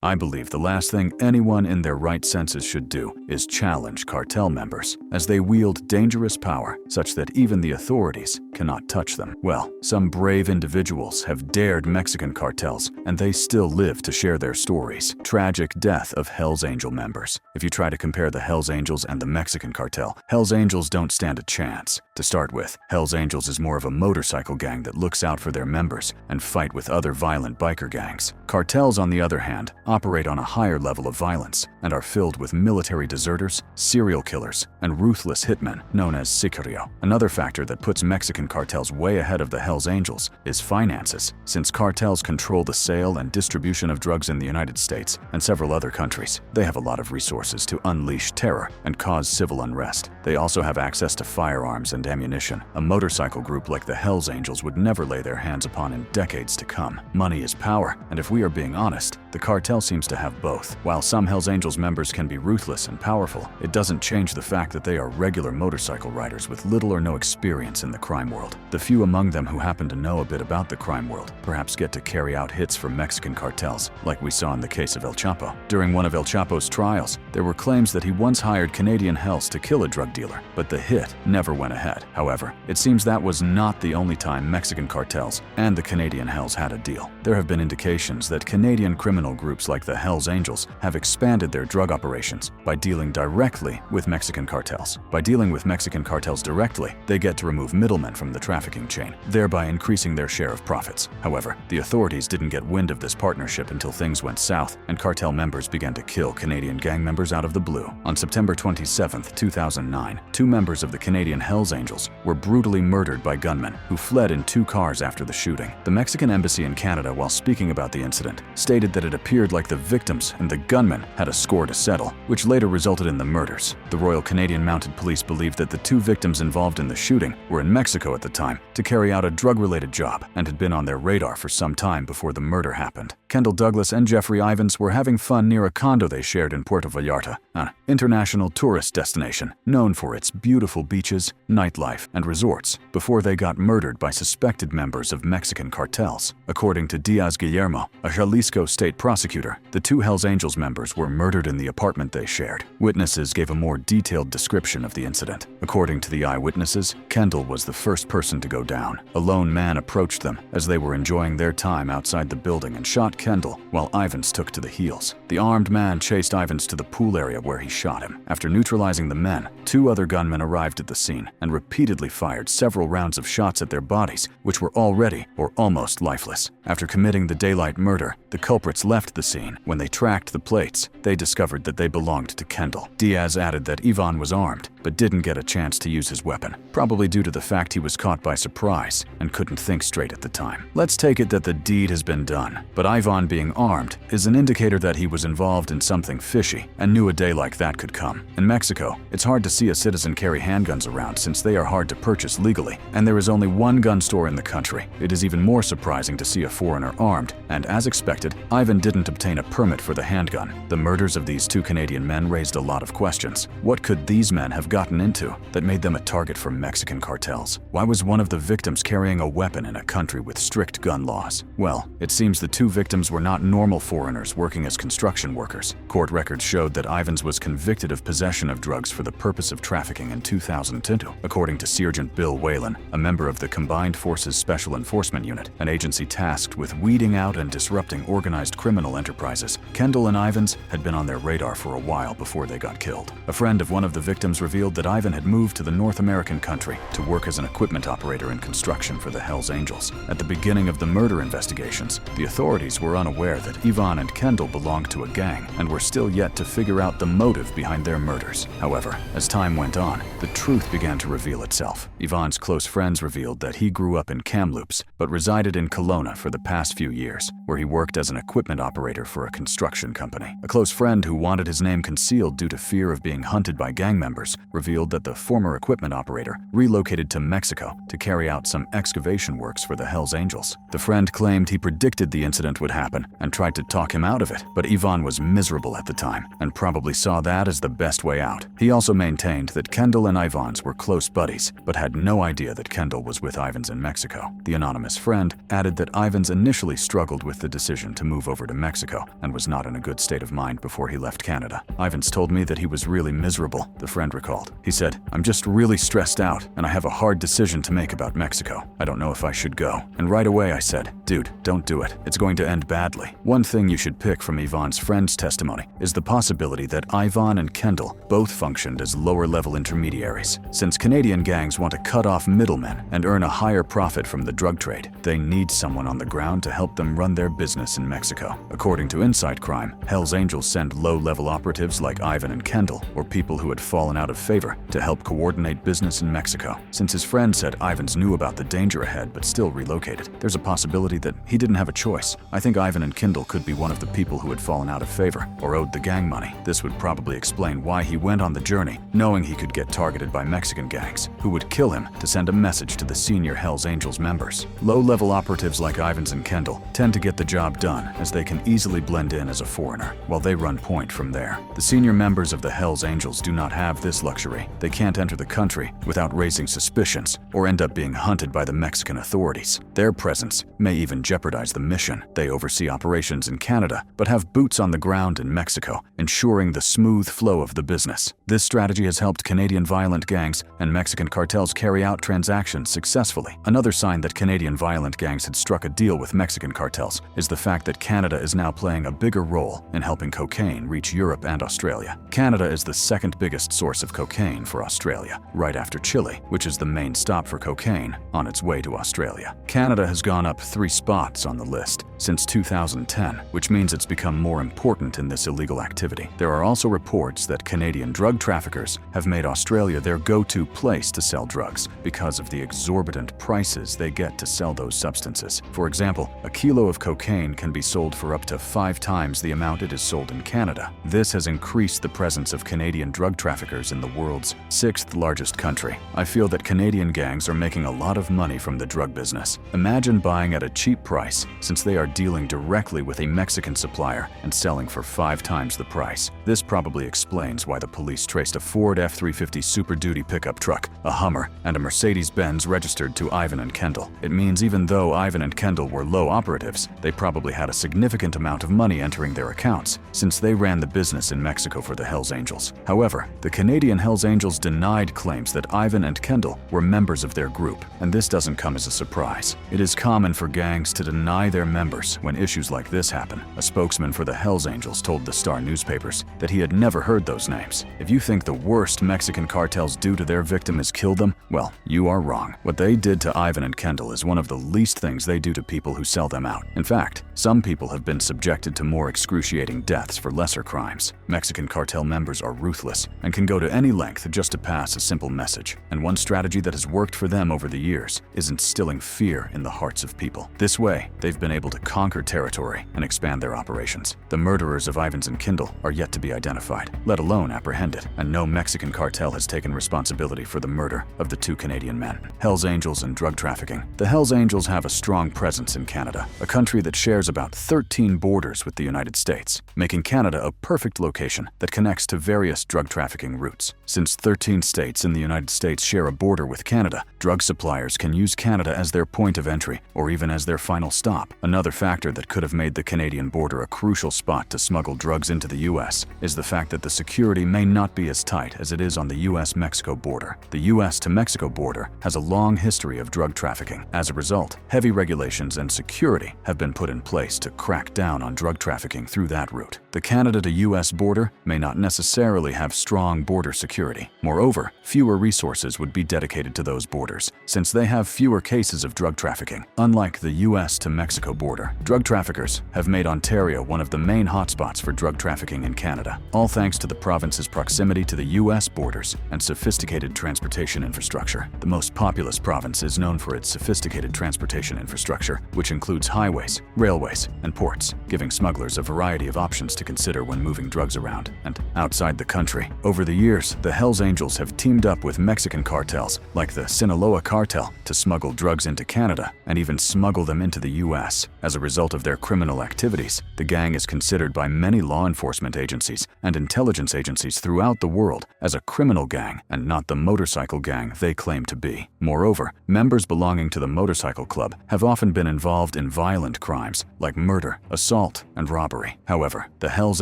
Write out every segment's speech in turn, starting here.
I believe the last thing anyone in their right senses should do is challenge cartel members, as they wield dangerous power such that even the authorities cannot touch them. Well, some brave individuals have dared Mexican cartels, and they still live to share their stories. Tragic death of Hell's Angel members. If you try to compare the Hell's Angels and the Mexican cartel, Hell's Angels don't stand a chance. To start with, Hell's Angels is more of a motorcycle gang that looks out for their members and fight with other violent biker gangs. Cartels, on the other hand, operate on a higher level of violence and are filled with military deserters, serial killers, and ruthless hitmen known as sicario. Another factor that puts Mexican cartels way ahead of the Hells Angels is finances, since cartels control the sale and distribution of drugs in the United States and several other countries. They have a lot of resources to unleash terror and cause civil unrest. They also have access to firearms and ammunition, a motorcycle group like the Hells Angels would never lay their hands upon in decades to come. Money is power, and if we are being honest, the cartel seems to have both. While some Hells Angels members can be ruthless and powerful, it doesn't change the fact that they are regular motorcycle riders with little or no experience in the crime world. The few among them who happen to know a bit about the crime world perhaps get to carry out hits for Mexican cartels, like we saw in the case of El Chapo. During one of El Chapo's trials, there were claims that he once hired Canadian Hells to kill a drug dealer, but the hit never went ahead. However, it seems that was not the only time Mexican cartels and the Canadian Hells had a deal. There have been indications that Canadian criminal groups like the Hells Angels have expanded their drug operations by dealing directly with Mexican cartels. By dealing with Mexican cartels directly, they get to remove middlemen from the trafficking chain, thereby increasing their share of profits. However, the authorities didn't get wind of this partnership until things went south and cartel members began to kill Canadian gang members out of the blue. On September 27, 2009, two members of the Canadian Hells Angels were brutally murdered by gunmen who fled in two cars after the shooting. The Mexican embassy in Canada, while speaking about the incident, stated that it appeared like the victims and the gunmen had a score to settle, which later resulted in the murders. The Royal Canadian Mounted Police believed that the two victims involved in the shooting were in Mexico at the time to carry out a drug-related job and had been on their radar for some time before the murder happened. Kendall Douglas and Jeffrey Ivins were having fun near a condo they shared in Puerto Vallarta, an international tourist destination known for its beautiful beaches, nightlife, and resorts, before they got murdered by suspected members of Mexican cartels. According to Diaz Guillermo, a Jalisco state prosecutor, the two Hells Angels members were murdered in the apartment they shared. Witnesses gave a more detailed description of the incident. According to the eyewitnesses, Kendall was the first person to go down. A lone man approached them as they were enjoying their time outside the building and shot Kendall, while Ivins took to the heels. The armed man chased Ivins to the pool area where he shot him. After neutralizing the men, two other gunmen arrived at the scene and repeatedly fired several rounds of shots at their bodies, which were already or almost lifeless. After committing the daylight murder, the culprits left the scene. When they tracked the plates, they discovered that they belonged to Kendall. Diaz added that Ivan was armed, but didn't get a chance to use his weapon, probably due to the fact he was caught by surprise and couldn't think straight at the time. Let's take it that the deed has been done, but Ivan being armed is an indicator that he was involved in something fishy and knew a day like that could come. In Mexico, it's hard to see a citizen carry handguns around since they are hard to purchase legally, and there is only one gun store in the country. It is even more surprising to see a foreigner armed, and as expected, Ivan didn't obtain a permit for the handgun. The murders of these two Canadian men raised a lot of questions. What could these men have gotten into that made them a target for Mexican cartels? Why was one of the victims carrying a weapon in a country with strict gun laws? Well, it seems the two victims were not normal foreigners working as construction workers. Court records showed that Ivins was convicted of possession of drugs for the purpose of trafficking in 2002. According to Sergeant Bill Whalen, a member of the Combined Forces Special Enforcement Unit, an agency tasked with weeding out and disrupting organized criminal enterprises, Kendall and Ivins had been on their radar for a while before they got killed. A friend of one of the victims revealed that Ivan had moved to the North American country to work as an equipment operator in construction for the Hells Angels. At the beginning of the murder investigations, the authorities were unaware that Ivan and Kendall belonged to a gang and were still yet to figure out the motive behind their murders. However, as time went on, the truth began to reveal itself. Ivan's close friends revealed that he grew up in Kamloops, but resided in Kelowna for the past few years, where he worked as an equipment operator for a construction company. A close friend who wanted his name concealed due to fear of being hunted by gang members revealed that the former equipment operator relocated to Mexico to carry out some excavation works for the Hells Angels. The friend claimed he predicted the incident would happen and tried to talk him out of it, but Ivan was miserable at the time and probably saw that as the best way out. He also maintained that Kendall and Ivan's were close buddies, but had no idea that Kendall was with Ivan's in Mexico. The anonymous friend added that Ivan's initially struggled with the decision to move over to Mexico and was not in a good state of mind before he left Canada. Ivan's told me that he was really miserable, the friend recalled. He said, "I'm just really stressed out and I have a hard decision to make about Mexico. I don't know if I should go." And right away I said, "Dude, don't do it. It's going to end badly." One thing you should pick from Ivan's friend's testimony is the possibility that Ivan and Kendall both functioned as lower-level intermediaries. Since Canadian gangs want to cut off middlemen and earn a higher profit from the drug trade, they need someone on the ground to help them run their business in Mexico. According to Inside Crime, Hell's Angels send low-level operatives like Ivan and Kendall, or people who had fallen out of favor, to help coordinate business in Mexico. Since his friend said Ivan's knew about the danger ahead but still relocated, there's a possibility that he didn't have a choice. I think Ivan and Kendall could be one of the people who had fallen out of favor or owed the gang money. This would probably explain why he went on the journey, knowing he could get targeted by Mexican gangs, who would kill him to send a message to the senior Hell's Angels members. Low-level operatives like Ivan's and Kendall tend to get the job done, as they can easily blend in as a foreigner, while they run point from there. The senior members of the Hell's Angels do not have this luxury. They can't enter the country without raising suspicions or end up being hunted by the Mexican authorities. Their presence may even jeopardize the mission. They oversee operations in Canada, but have boots on the ground in Mexico, ensuring the smooth flow of the business. This strategy has helped Canadian violent gangs and Mexican cartels carry out transactions successfully. Another sign that Canadian violent gangs had struck a deal with Mexican cartels is the fact that Canada is now playing a bigger role in helping cocaine reach Europe and Australia. Canada is the second biggest source of cocaine for Australia, right after Chile, which is the main stop for cocaine on its way to Australia. Canada has gone up 3 spots on the list since 2010, which means it's become more important in this illegal activity. There are also reports that Canadian drug traffickers have made Australia their go-to place to sell drugs because of the exorbitant prices they get to sell those substances. For example, a kilo of cocaine can be sold for up to 5 times the amount it is sold in Canada. This has increased the presence of Canadian drug traffickers in the world's 6th largest country. I feel that Canadian gangs are making a lot of money from the drug business. Imagine buying at a cheap price, since they are dealing directly with a Mexican supplier and selling for 5 times the price. This probably explains why the police traced a Ford F-350 Super Duty pickup truck, a Hummer, and a Mercedes-Benz registered to Ivan and Kendall. It means even though Ivan and Kendall were low operatives, they probably had a significant amount of money entering their accounts, since they ran the business in Mexico for the Hells Angels. However, the Canadian Hells Angels denied claims that Ivan and Kendall were members of their group, and this doesn't come as a surprise. It is common for gangs to deny their members when issues like this happen. A spokesman for the Hells Angels told the Star newspapers that he had never heard those names. If you think the worst Mexican cartels do to their victim is kill them, well, you are wrong. What they did to Ivan and Kendall is one of the least things they do to people who sell them out. In fact, some people have been subjected to more excruciating deaths for lesser crimes. Mexican cartel members are ruthless and can go to any length just to pass a simple message. And one strategy that has worked for them over the years is instilling fear in the hearts of people. This way, they've been able to conquer territory and expand their operations. The murderers of Ivans and Kendall are yet to be identified, let alone apprehended, and no Mexican cartel has taken responsibility for the murder of the 2 Canadian men. Hells Angels and drug trafficking. The Hells Angels have a strong presence in Canada, a country that shares about 13 borders with the United States, making Canada a perfect location that connects to various drug trafficking routes. Since 13 states in the United States share a border with Canada, drug suppliers can use Canada as their point of entry or even as their final stop. Another factor that could have made the Canadian border a crucial spot to smuggle drugs into the U.S. is the fact that the security may not be as tight as it is on the U.S.-Mexico border. The U.S. to Mexico border has a long history of drug trafficking. As a result, heavy regulations and security have been put in place to crack down on drug trafficking through that route. The Canada to U.S. border may not necessarily have strong border security. Moreover, fewer resources would be dedicated to those borders, since they have fewer cases of drug trafficking. Unlike the U.S. to Mexico border, drug traffickers have made Ontario one of the main hotspots for drug trafficking in Canada, all thanks to the province's proximity to the U.S. borders and sophisticated transportation infrastructure. The most populous province is known for its sophisticated transportation infrastructure, which includes highways, railways, and ports, giving smugglers a variety of options to consider when moving drugs around and outside the country. Over the years, the Hells Angels have teamed up with Mexican cartels, like the Sinaloa Cartel, to smuggle drugs into Canada and even smuggle them into the US. As a result of their criminal activities, the gang is considered by many law enforcement agencies and intelligence agencies throughout the world as a criminal gang and not the motorcycle gang they claim to be. Moreover, members belonging to the motorcycle club have often been involved in violent crimes like murder, assault, and robbery. However, the Hells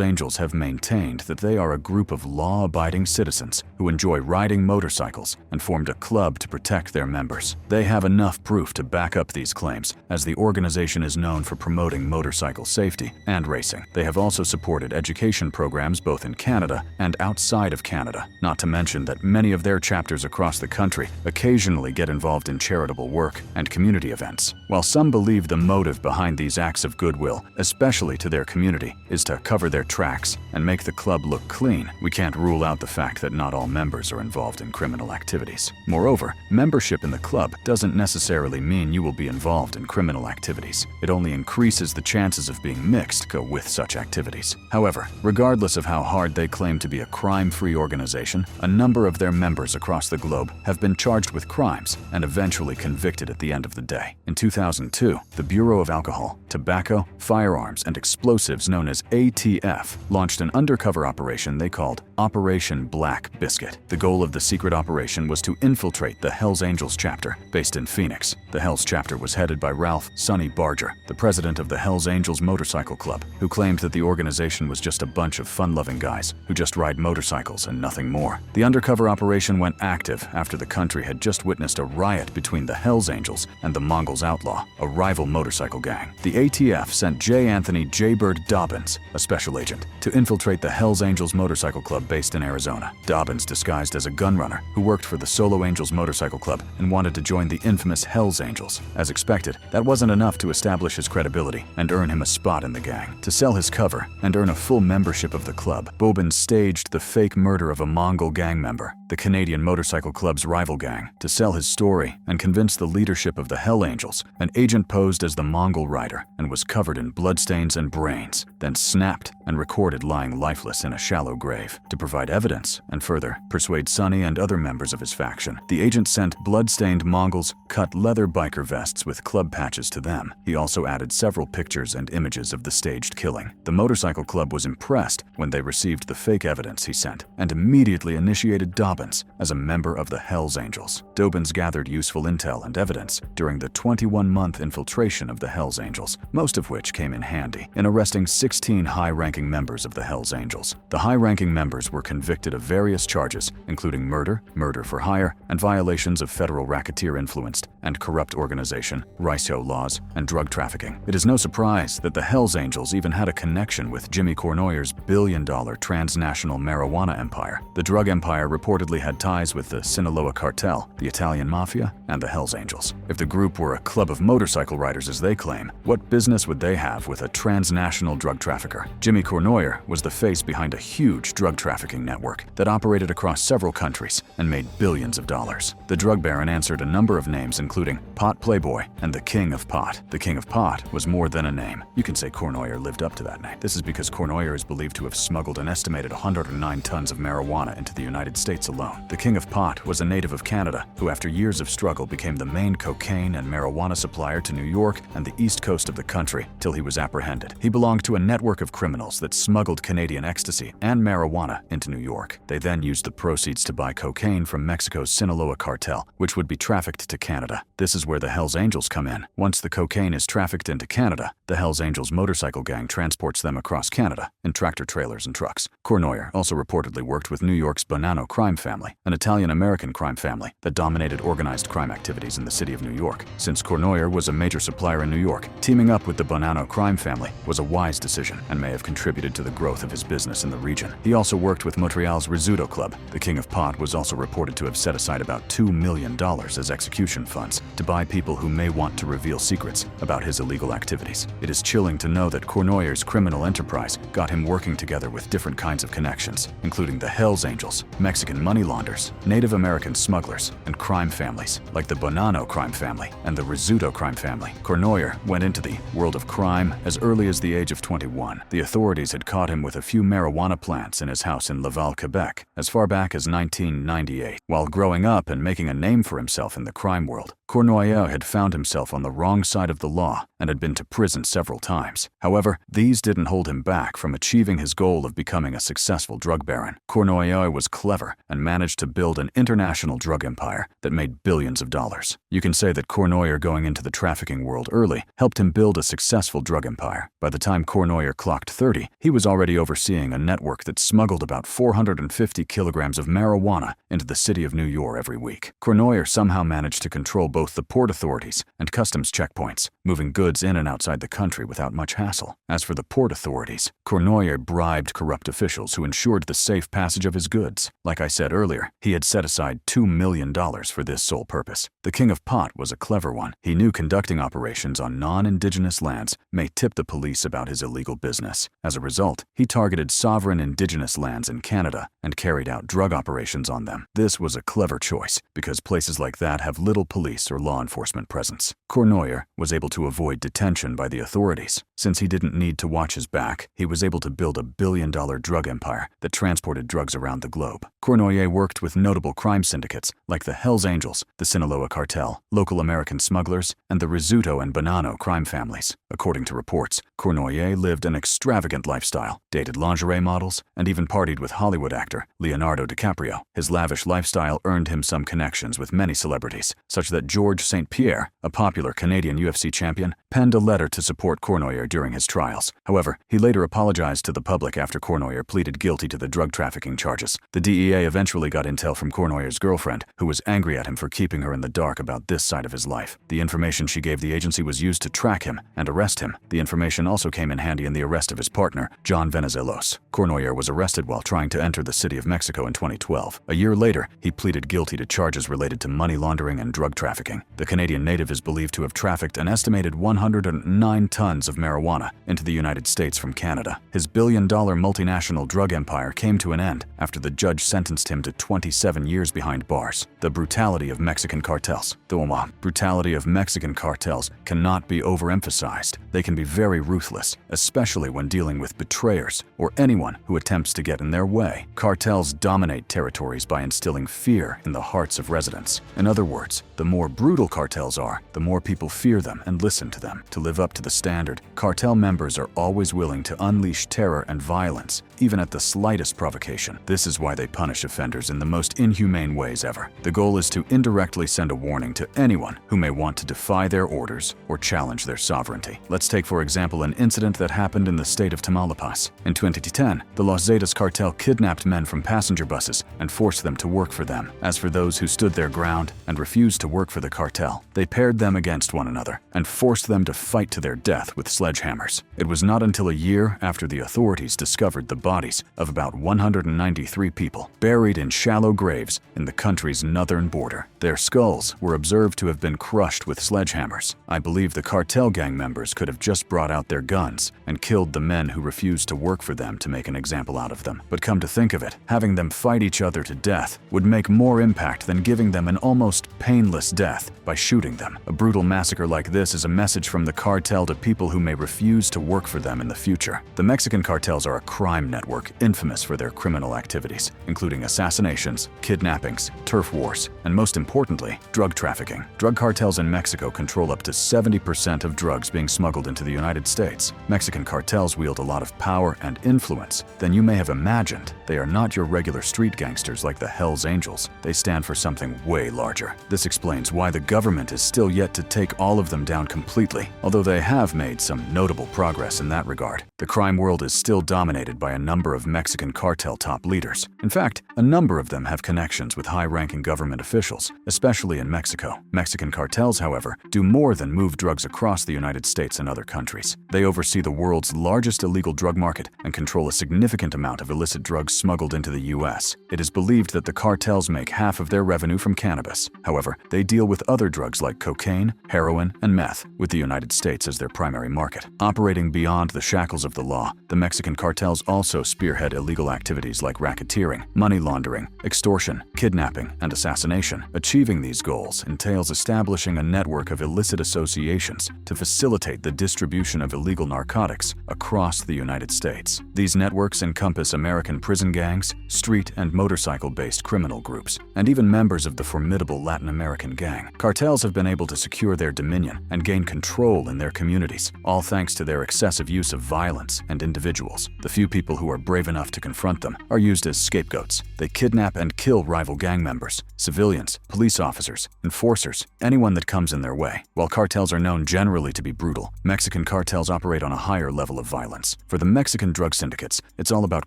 Angels have maintained that they are a group of law-abiding citizens who enjoy riding motorcycles and formed a club to protect their members. They have enough proof to back up these claims, as the organization is known for promoting motorcycle safety and racing. They have also supported education programs both in Canada and outside of Canada, not to mention that many of their chapters across the country occasionally get involved in charitable work and community events. While some believe the motive behind these acts of goodwill, especially to their community, is to cover their tracks and make the club look clean, we can't rule out the fact that not all members are involved in criminal activities. Moreover, membership in the club doesn't necessarily mean you will be involved in criminal activities. It only increases the chances of being mixed with such activities. However, regardless of how hard they claim to be a crime-free organization, a number of their members across the globe have been charged with crimes and eventually convicted at the end of the day. In 2002, the Bureau of Alcohol, Tobacco, Firearms, and Explosives, known as ATF, launched an undercover operation they called Operation Black Biscuit. The goal of the secret operation was to infiltrate the Hells Angels chapter, based in Phoenix. The Hells chapter was headed by Ralph "Sonny" Barger, the president of the Hells Angels Motorcycle Club, who claimed that the organization was just a bunch of fun-loving guys who just ride motorcycles and nothing more. The undercover operation went active after the country had just witnessed a riot between the Hells Angels and the Mongols Outlaw, a rival motorcycle gang. The ATF sent J. Anthony "Jaybird" Dobbins, a special agent, to infiltrate the Hells Angels Motorcycle Club based in Arizona. Dobbins disguised as a gunrunner who worked for the Solo Angels Motorcycle Club and wanted to join the infamous Hells Angels. As expected, that wasn't enough to establish his credibility and earn him a spot in the gang. To sell his cover and earn a full membership of the club, Dobbins staged the fake murder of a Mongol gang member, the Canadian Motorcycle Club's rival gang. To sell his story and convince the leadership of the Hell Angels, an agent posed as the Mongol rider and was covered in bloodstains and brains, then snapped and recorded lying lifeless in a shallow grave. To provide evidence and further persuade Sonny and other members of his faction, the agent sent blood-stained Mongols cut leather biker vests with club patches to them. He also added several pictures and images of the staged killing. The motorcycle club was impressed when they received the fake evidence he sent and immediately initiated Dobbins as a member of the Hells Angels. Dobbins gathered useful intel and evidence during the 21-month infiltration of the Hells Angels, most of which came in handy in arresting 16 high-ranking members of the Hells Angels. The high-ranking members were convicted of various charges, including murder, murder for hire, and violations of federal racketeer-influenced and corrupt organization, RICO laws, and drug trafficking. It is no surprise that the Hells Angels even had a connection with Jimmy Cornoyer's billion-dollar transnational marijuana empire. The drug empire reportedly had ties with the Sinaloa Cartel, the Italian Mafia, and the Hells Angels. If the group were a club of motorcycle riders as they claim, what business would they have with a transnational drug trafficker? Jimmy Cornoyer was the face behind a huge drug trafficking network that operated across several countries and made billions of dollars. The drug baron answered a number of names, including Pot Playboy and the King of Pot. The King of Pot was more than a name. You can say Cornoyer lived up to that name. This is because Cornoyer is believed to have smuggled an estimated 109 tons of marijuana into the United States alone. The King of Pot was a native of Canada who, after years of struggle, became the main cocaine and marijuana supplier to New York and the east coast of the country till he was apprehended. He belonged to a network of criminals that smuggled Canadian ecstasy and marijuana into New York. They then used the proceeds to buy cocaine from Mexico's Sinaloa Cartel, which would be trafficked to Canada. This is where the Hells Angels come in. Once the cocaine is trafficked into Canada, the Hells Angels motorcycle gang transports them across Canada in tractor-trailers and trucks. Cornoyer also reportedly worked with New York's Bonanno crime family, an Italian-American crime family that dominated organized crime activities in the city of New York. Since Cornoyer was a major supplier in New York, teaming up with the Bonanno crime family was a wise decision and may have contributed to the growth of his business in the region. He also worked with Montreal's Rizzuto Club. The King of Pot was also reported to have set aside about $2 million as execution funds to buy people who may want to reveal secrets about his illegal activities. It is chilling to know that Cornoyer's criminal enterprise got him working together with different kinds of connections, including the Hells Angels, Mexican money money launderers, Native American smugglers, and crime families like the Bonanno crime family and the Rizzuto crime family. Cournoyer went into the world of crime as early as the age of 21. The authorities had caught him with a few marijuana plants in his house in Laval, Quebec, as far back as 1998. While growing up and making a name for himself in the crime world, Cournoyer had found himself on the wrong side of the law and had been to prison several times. However, these didn't hold him back from achieving his goal of becoming a successful drug baron. Cournoyer was clever and managed to build an international drug empire that made billions of dollars. You can say that Cournoyer going into the trafficking world early helped him build a successful drug empire. By the time Cournoyer clocked 30, he was already overseeing a network that smuggled about 450 kilograms of marijuana into the city of New York every week. Cournoyer somehow managed to control both the port authorities and customs checkpoints, moving goods in and outside the country without much hassle. As for the port authorities, Cournoyer bribed corrupt officials who ensured the safe passage of his goods. Like I said earlier, he had set aside $2 million for this sole purpose. The king of pot was a clever one. He knew conducting operations on non-indigenous lands may tip the police about his illegal business. As a result, he targeted sovereign indigenous lands in Canada and carried out drug operations on them. This was a clever choice because places like that have little police or law enforcement presence. Cournoyer was able to avoid detention by the authorities. Since he didn't need to watch his back, he was able to build a billion-dollar drug empire that transported drugs around the globe. Cournoyer worked with notable crime syndicates like the Hells Angels, the Sinaloa Cartel, local American smugglers, and the Rizzuto and Bonanno crime families. According to reports, Cournoyer lived an extravagant lifestyle, dated lingerie models, and even partied with Hollywood actor Leonardo DiCaprio. His lavish lifestyle earned him some connections with many celebrities, such that George St. Pierre, a popular Canadian UFC champion, penned a letter to support Cournoyer during his trials. However, he later apologized to the public after Cournoyer pleaded guilty to the drug trafficking charges. The DEA eventually got intel from Cournoyer's girlfriend, who was angry at him for keeping her in the dark about this side of his life. The information she gave the agency was used to track him and arrest him. The information also came in handy in the arrest of his partner, John Venizelos. Cournoyer was arrested while trying to enter the city of Mexico in 2012. A year later, he pleaded guilty to charges related to money laundering and drug trafficking. The Canadian native is believed to have trafficked an estimated 109 tons of marijuana into the United States from Canada. His billion-dollar multinational drug empire came to an end after the judge sentenced him to 27 years behind bars. The brutality of Mexican cartels. The brutality of Mexican cartels cannot be overemphasized. They can be very ruthless, especially when dealing with betrayers or anyone who attempts to get in their way. Cartels dominate territories by instilling fear in the hearts of residents. In other words, the more brutal cartels are, the more people fear them and listen to them. To live up to the standard, cartel members are always willing to unleash terror and violence, even at the slightest provocation. This is why they punish offenders in the most inhumane ways ever. The goal is to indirectly send a warning to anyone who may want to defy their orders or challenge their sovereignty. Let's take, for example, an incident that happened in the state of Tamaulipas. In 2010, the Los Zetas cartel kidnapped men from passenger buses and forced them to work for them. As for those who stood their ground and refused to work for the cartel, they paired them against one another and forced them to fight to their death with sledgehammers. It was not until a year after the authorities discovered the bodies of about 193 people buried in shallow graves in the country's northern border. Their skulls were observed to have been crushed with sledgehammers. I believe the cartel gang members could have just brought out their guns and killed the men who refused to work for them to make an example out of them. But come to think of it, having them fight each other to death would make more impact than giving them an almost painless death by shooting them. A brutal massacre like this is a message from the cartel to people who may refuse to work for them in the future. The Mexican cartels are a crime network infamous for their criminal activities, including assassinations, kidnappings, turf wars, and most importantly, drug trafficking. Drug cartels in Mexico control up to 70% of drugs being smuggled into the United States. Mexican cartels wield a lot of power and influence than you may have imagined. They are not your regular street gangsters like the Hells Angels. They stand for something way larger. This explains why the government is still yet to take all of them down completely, although they have made some notable progress in that regard. The crime world is still dominated by a number of Mexican cartel top leaders. In fact, a number of them have connections with high-ranking government officials, especially in Mexico. Mexican cartels, however, do more than move drugs across the United States and other countries. They oversee the world's largest illegal drug market and control a significant amount of illicit drugs smuggled into the U.S. It is believed that the cartels make half of their revenue from cannabis. However, they deal with other drugs like cocaine, heroin, and meth, with the United States as their primary market. market. Operating beyond the shackles of the law, the Mexican cartels also spearhead illegal activities like racketeering, money laundering, extortion, kidnapping, and assassination. Achieving these goals entails establishing a network of illicit associations to facilitate the distribution of illegal narcotics across the United States. These networks encompass American prison gangs, street and motorcycle-based criminal groups, and even members of the formidable Latin American gang. Cartels have been able to secure their dominion and gain control in their communities, all thanks to their excessive use of violence and individuals. The few people who are brave enough to confront them are used as scapegoats. They kidnap and kill rival gang members, civilians, police officers, enforcers, anyone that comes in their way. While cartels are known generally to be brutal, Mexican cartels operate on a higher level of violence. For the Mexican drug syndicates, it's all about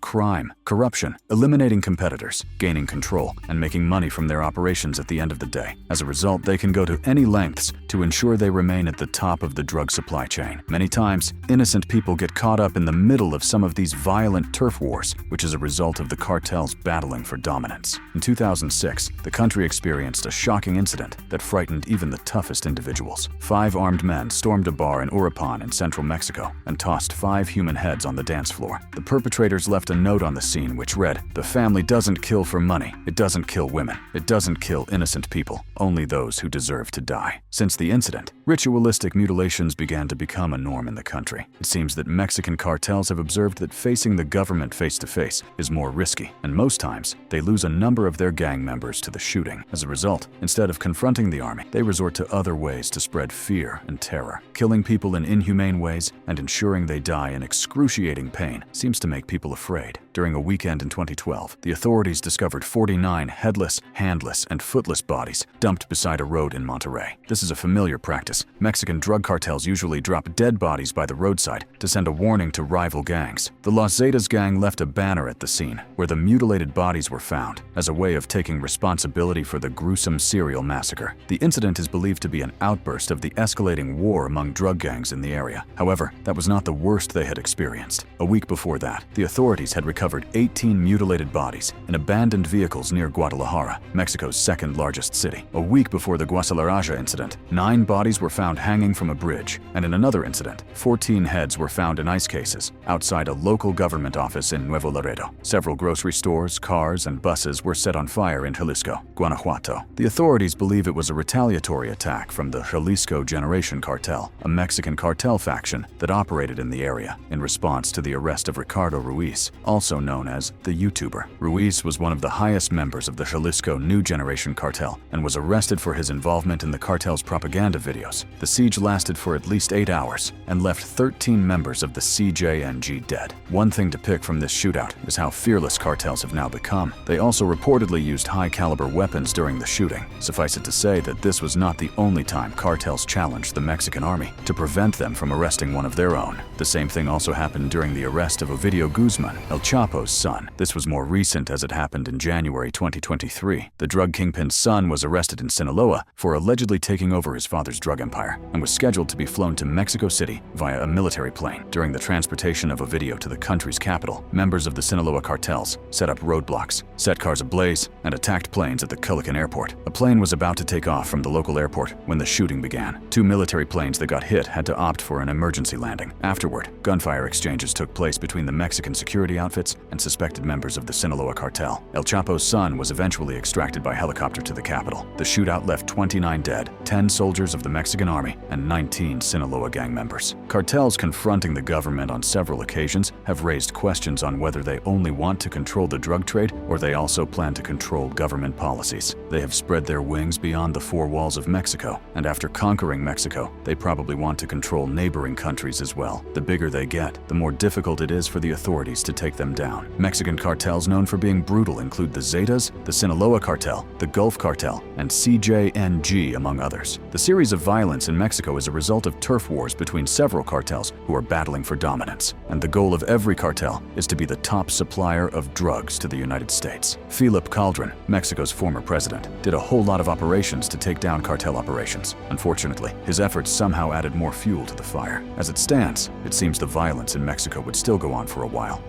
crime, corruption, eliminating competitors, gaining control, and making money from their operations at the end of the day. As a result, they can go to any lengths to ensure they remain at the top of the drug supply chain. Many times, innocent people get caught up in the middle of some of these violent turf wars, which is a result of the cartels battling for dominance. In 2006, the country experienced a shocking incident that frightened even the toughest individuals. 5 armed men stormed a bar in Uruapan in central Mexico and tossed 5 human heads on the dance floor. The perpetrators left a note on the scene which read, "The family doesn't kill for money. It doesn't kill women. It doesn't kill innocent people. Only those who deserve to die." Since the incident, ritualistic mutilations began to become a norm in the country. It seems that Mexican cartels have observed that facing the government face-to-face is more risky, and most times, they lose a number of their gang members to the shooting. As a result, instead of confronting the army, they resort to other ways to spread fear and terror. Killing people in inhumane ways and ensuring they die in excruciating pain seems to make people afraid. During a weekend in 2012, the authorities discovered 49 headless, handless, and footless bodies dumped beside a road in Monterrey. This is a familiar practice. Mexican drug cartels usually drop dead bodies by the roadside to send a warning to rival gangs. The Los Zetas gang left a banner at the scene where the mutilated bodies were found as a way of taking responsibility for the gruesome serial massacre. The incident is believed to be an outburst of the escalating war among drug gangs in the area. However, that was not the worst they had experienced. A week before that, the authorities had recovered 18 mutilated bodies in abandoned vehicles near Guadalajara, Mexico's second-largest city. A week before the Guasalaraja incident, 9 bodies were found hanging from a bridge, and in another incident, 14 heads were found in ice cases outside a local government office in Nuevo Laredo. Several grocery stores, cars, and buses were set on fire in Jalisco, Guanajuato. The authorities believe it was a retaliatory attack from the Jalisco Generation Cartel, a Mexican cartel faction that operated in the area in response to the arrest of Ricardo Ruiz, also known as the YouTuber. Ruiz was one of the highest members of the Jalisco New Generation Cartel and was arrested for his involvement in the cartel's propaganda videos. The siege lasted for at least 8 hours and left 13 members of the CJNG dead. One thing to pick from this shootout is how fearless cartels have now become. They also reportedly used high-caliber weapons during the shooting. Suffice it to say that this was not the only time cartels challenged the Mexican army to prevent them from arresting one of their own. The same thing also happened during the arrest of Ovidio Guzman, El Chapo's son. This was more recent as it happened in January 2023. The drug kingpin's son was arrested in Sinaloa for allegedly taking over his father's drug empire and was scheduled to be flown to Mexico City via a military plane. During the transportation of Ovidio to the country's capital, members of the Sinaloa cartels set up roadblocks, set cars ablaze, and attacked planes at the Culican airport. A plane was about to take off from the local airport when the shooting began. 2 military planes that got hit had to opt for an emergency landing. Afterward, gunfire exchanges took place between the Mexican security outfits and suspected members of the Sinaloa cartel. El Chapo's son was eventually extracted by helicopter to the capital. The shootout left 29 dead, 10 soldiers of the Mexican army, and 19 Sinaloa gang members. Cartels confronting the government on several occasions have raised questions on whether they only want to control the drug trade or they also plan to control government policies. They have spread their wings beyond the 4 walls of Mexico, and after conquering Mexico, they probably want to control neighboring countries as well. The bigger they get, the more difficult it is for the authorities to take them down. Mexican cartels known for being brutal include the Zetas, the Sinaloa cartel, the Gulf cartel, and CJNG, among others. The series of violence in Mexico is a result of turf wars between several cartels who are battling for dominance, and the goal of every cartel is to be the top supplier of drugs to the United States. Felipe Calderon, Mexico's former president, did a whole lot of operations to take down cartel operations. Unfortunately, his efforts somehow added more fuel to the fire. As it stands, it seems the violence in Mexico would still go on for a while.